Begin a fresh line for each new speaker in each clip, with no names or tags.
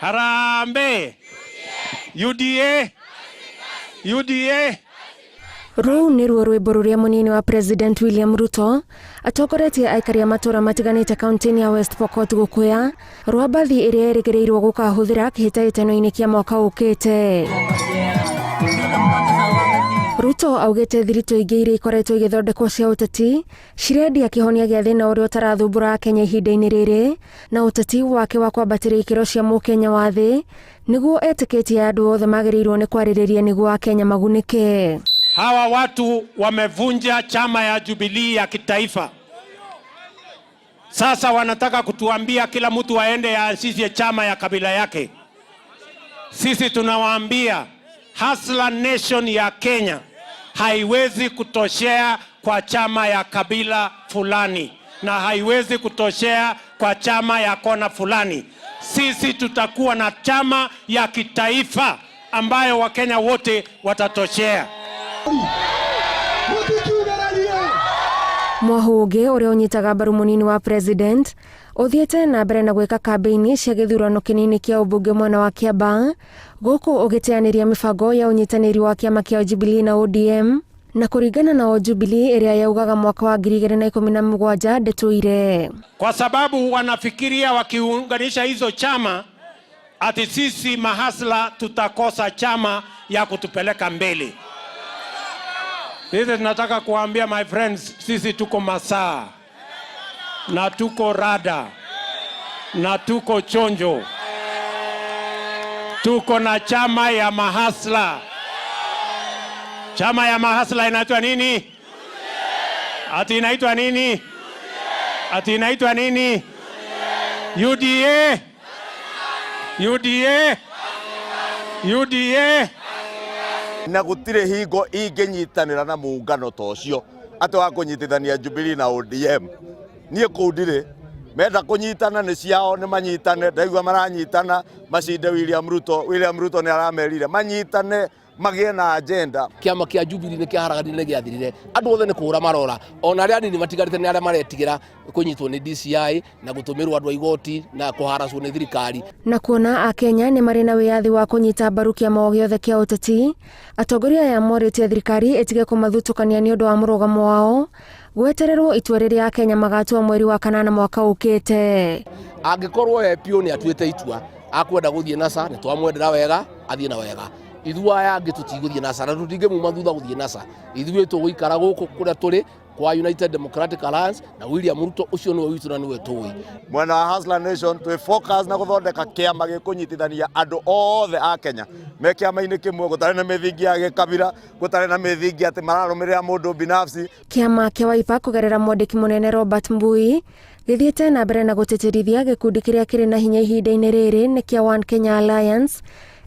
Harambe. UDA. UDA.
Rũu nĩruo rwĩmbo rũrĩa mũnini wa President William Ruto atongoretie aikari a matũũra matiganĩte kaunti-inĩ ya West Pokot gũkũya rwa mbathi ĩrĩa ĩrĩgĩrĩirwo gũkahũthĩra kĩhĩtahĩtano-inĩ kĩa mwaka ũkĩte. Ruto augĩte thiritũ ingĩ iria ikoretwo igĩthondekwo cia ũteti cirendia kĩhonia gĩa thĩna ũrĩa ũtarathumbũra Kenya ihinda-inĩ rĩrĩ na ũteti wake wa kwambatĩria ikĩro cia mũkenya wa thĩ nĩguo etĩkĩtie andũ othe magĩrĩirwo nĩ kwarĩrĩria nĩguo Akenya magunĩke.
Hawa watu wamevunja chama ya Jubilee ya kitaifa. Sasa wanataka kutuambia kila mtu aende aanzishe chama ya kabila yake. Sisi tunawaambia Hustler Nation ya Kenya haiwezi kutoshea kwa chama ya kabila fulani na haiwezi kutoshea kwa chama ya kona fulani. Sisi tutakuwa na chama ya kitaifa ambayo Wakenya wote watatoshea.
Mwahũngĩ ũrĩa ũnyitaga mbaru mũnini wa president ũthiĩte na mbere na gwĩka kambĩini cia gĩthurano kĩnini kĩa ũmbunge mwena wa Kiambaa gũkũ ũgĩteanĩria mĩbango ya ũnyitanĩri wa kĩama kĩa Jubilee na ODM na kũringana na Jubilee ĩrĩa yaugaga mwaka wa 2017 ndĩtũire.
Kwa sababu wanafikiria wakiunganisha hizo chama ati sisi mahasla tutakosa chama ya kutupeleka mbele. Sisi tunataka kuambia my friends, sisi tuko masaa na tuko rada na tuko chonjo. Tuko na chama ya mahasla. Chama ya mahasla inaitwa nini? Ati inaitwa nini? Ati inaitwa nini? UDA. UDA. UDA.
Na gutire hingo ingĩnyitanĩra na muungano tocio ati wa kũnyitithania Jubilee na ODM. Niĩ kũndire menda kũnyitana nĩ ciao nĩ manyitane, ndaigua maranyitana macinde William Ruto nĩ aramerire manyitane magĩe na agenda.
Kĩama kĩa Jubilee nĩ kĩaharaganire gĩathirire, andũ othe nĩ kũra marora, ona arĩa anini matigarĩte nĩ arĩa maretigĩra kũnyitwo nĩ DCI na gũtũmĩrwo andũ a igoti na kũharacwo nĩ thirikari.
Na kuona Akenya nĩ marĩ na wĩyathi wa kũnyita mbaru kĩama o gĩothe kĩa ũteti, atongoria aya morĩtie thirikari ĩtige kũmathutũkania nĩ ũndũ wa mũrũgamo wao gwetererwo itua rĩrĩa Akenya magatua mweri wa kanana mwaka ũkĩte.
Angĩkorwo Epio nĩ atuĩte itua akwenda gũthiĩ NASA nĩ twamwendera wega athiĩ na wega. Ithuĩ aya angĩ tũtigũthiĩ NASA na tũtingĩmuma thutha gũthiĩ NASA. Ithuĩ tũgũikara gũkũ kũrĩa tũrĩ kwa United Democratic Alliance na William Ruto ũcio nĩwe witũ na nĩwe tũĩ.
Mwena wa Hustler Nation twĩ focus na gũthondeka kĩama gĩkũnyitithania andũ othe a Kenya me kĩama-inĩ kĩmwe, gũtarĩ na mĩthingi ya gĩkabira, gũtarĩ na mĩthingi atĩ mararũmĩrĩra mũndũ binafsi.
Kĩama kĩa Wiper kũgerera mwandĩki mũnene Robert Mbui gĩthiĩte na mbere na gũtĩtĩrithia gĩkundi kĩrĩa kĩrĩ na hinya ihinda-inĩ rĩrĩ nĩ kĩa One Kenya Alliance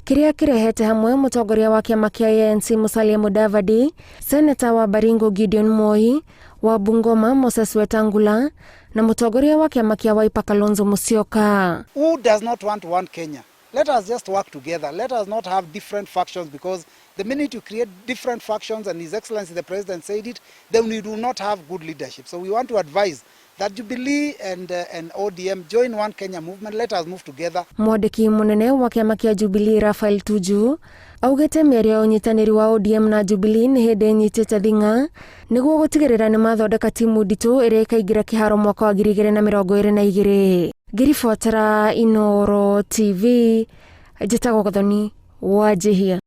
kĩrĩa kĩrehete hamwe mũtongoria wa kĩama kĩa ANC Musalia Mudavadi, seneta wa Baringo Gideon Moi, wa Bungoma Moses Wetangula na mũtongoria wa kĩama kĩa Wiper Kalonzo Musyoka.
Who does not want one Kenya? Let us just work together. Let us not have different factions, because the minute you create different factions, and His Excellency the President said it, then we do not have good leadership. So we want to advise that Jubilee and ODM join One Kenya movement. Let us move together.
Mwandĩki mũnene wa kĩama kĩa Jubilee Raphael Tuju augĩte mĩario ya ũnyitanĩri wa ODM na Jubilee nĩ hĩndĩ nyitĩte thing'a nĩguo gũtigĩrĩra nĩ mathondeka timu nditũ ĩrĩa ĩkaingĩra kĩharo mwaka wa 2022. Ngĩribotera Inooro TV, njĩtagwo Gathoni Wanjihia.